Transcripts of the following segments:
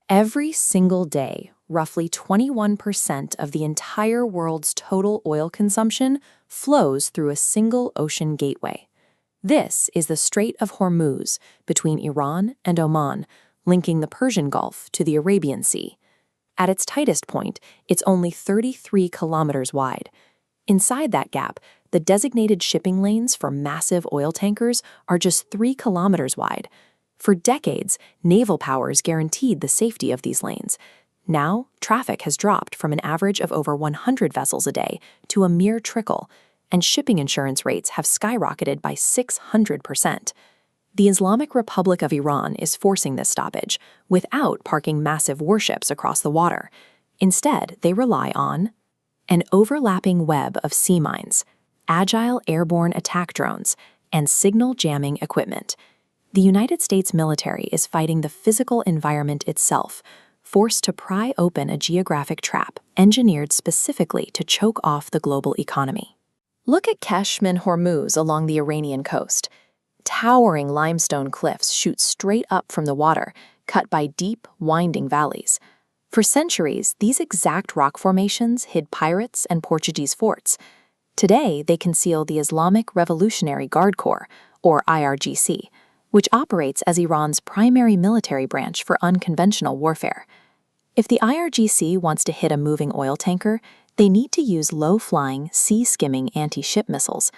Every single day, roughly 21% of the entire world's total oil consumption flows through a single ocean gateway. This is the Strait of Hormuz between Iran and Oman, linking the Persian Gulf to the Arabian Sea. At its tightest point, it's only 33 kilometers wide. Inside that gap, the designated shipping lanes for massive oil tankers are just 3 kilometers wide. For decades, naval powers guaranteed the safety of these lanes. Now, traffic has dropped from an average of over 100 vessels a day to a mere trickle, and shipping insurance rates have skyrocketed by 600%. The Islamic Republic of Iran is forcing this stoppage without parking massive warships across the water. Instead, they rely on an overlapping web of sea mines, agile airborne attack drones, and signal jamming equipment. The United States military is fighting the physical environment itself, forced to pry open a geographic trap engineered specifically to choke off the global economy. Look at Persian Hormuz along the Iranian coast. Towering limestone cliffs shoot straight up from the water, cut by deep, winding valleys. For centuries, these exact rock formations hid pirates and Portuguese forts. Today, they conceal the Islamic Revolutionary Guard Corps, or IRGC, which operates as Iran's primary military branch for unconventional warfare. If the IRGC wants to hit a moving oil tanker, they need to use low-flying, sea-skimming anti-ship missiles.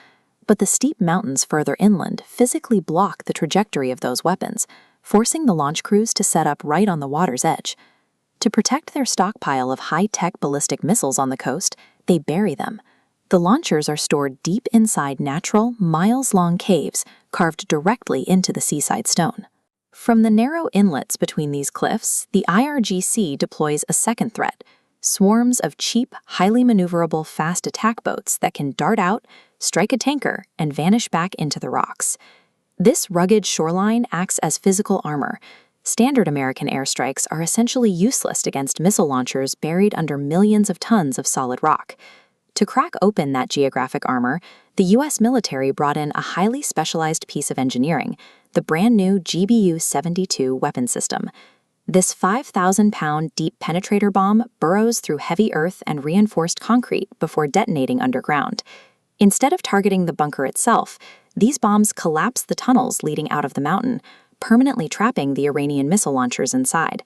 But the steep mountains further inland physically block the trajectory of those weapons, forcing the launch crews to set up right on the water's edge. To protect their stockpile of high-tech ballistic missiles on the coast, they bury them. The launchers are stored deep inside natural, miles-long caves carved directly into the seaside stone. From the narrow inlets between these cliffs, the IRGC deploys a second threat: swarms of cheap, highly maneuverable fast attack boats that can dart out, strike a tanker, and vanish back into the rocks. This rugged shoreline acts as physical armor. Standard American airstrikes are essentially useless against missile launchers buried under millions of tons of solid rock. To crack open that geographic armor, the U.S. military brought in a highly specialized piece of engineering, the brand-new GBU-72 weapon system. This 5,000-pound deep penetrator bomb burrows through heavy earth and reinforced concrete before detonating underground. Instead of targeting the bunker itself, these bombs collapse the tunnels leading out of the mountain, permanently trapping the Iranian missile launchers inside.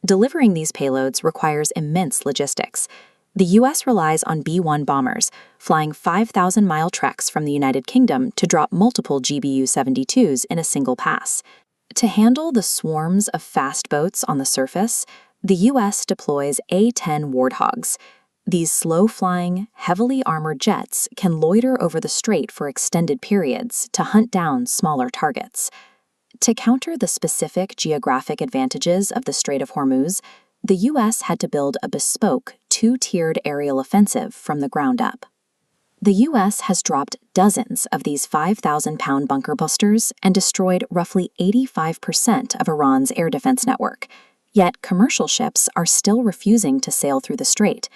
Delivering these payloads requires immense logistics. The U.S. relies on B-1 bombers, flying 5,000-mile treks from the United Kingdom to drop multiple GBU-72s in a single pass. To handle the swarms of fast boats on the surface, the U.S. deploys A-10 Warthogs. These slow-flying, heavily armored jets can loiter over the strait for extended periods to hunt down smaller targets. To counter the specific geographic advantages of the Strait of Hormuz, the U.S. had to build a bespoke, two-tiered aerial offensive from the ground up. The U.S. has dropped dozens of these 5,000-pound bunker busters and destroyed roughly 85% of Iran's air defense network. Yet commercial ships are still refusing to sail through the strait.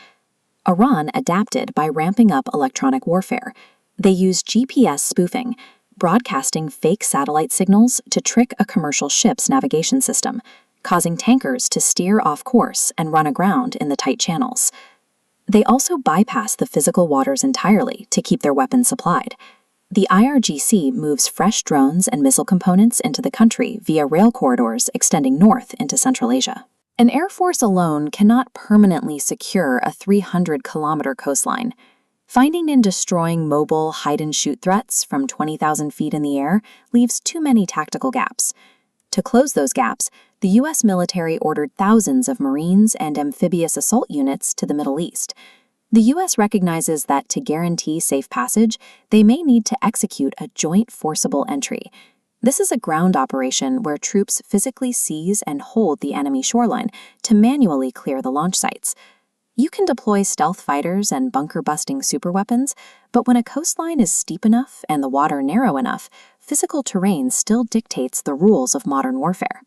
Iran adapted by ramping up electronic warfare. They used GPS spoofing, broadcasting fake satellite signals to trick a commercial ship's navigation system, causing tankers to steer off course and run aground in the tight channels. They also bypass the physical waters entirely to keep their weapons supplied. The IRGC moves fresh drones and missile components into the country via rail corridors extending north into Central Asia. An air force alone cannot permanently secure a 300-kilometer coastline. Finding and destroying mobile hide-and-shoot threats from 20,000 feet in the air leaves too many tactical gaps. To close those gaps, the U.S. military ordered thousands of Marines and amphibious assault units to the Middle East. The U.S. recognizes that to guarantee safe passage, they may need to execute a joint forcible entry. This is a ground operation where troops physically seize and hold the enemy shoreline to manually clear the launch sites. You can deploy stealth fighters and bunker-busting superweapons, but when a coastline is steep enough and the water narrow enough, physical terrain still dictates the rules of modern warfare.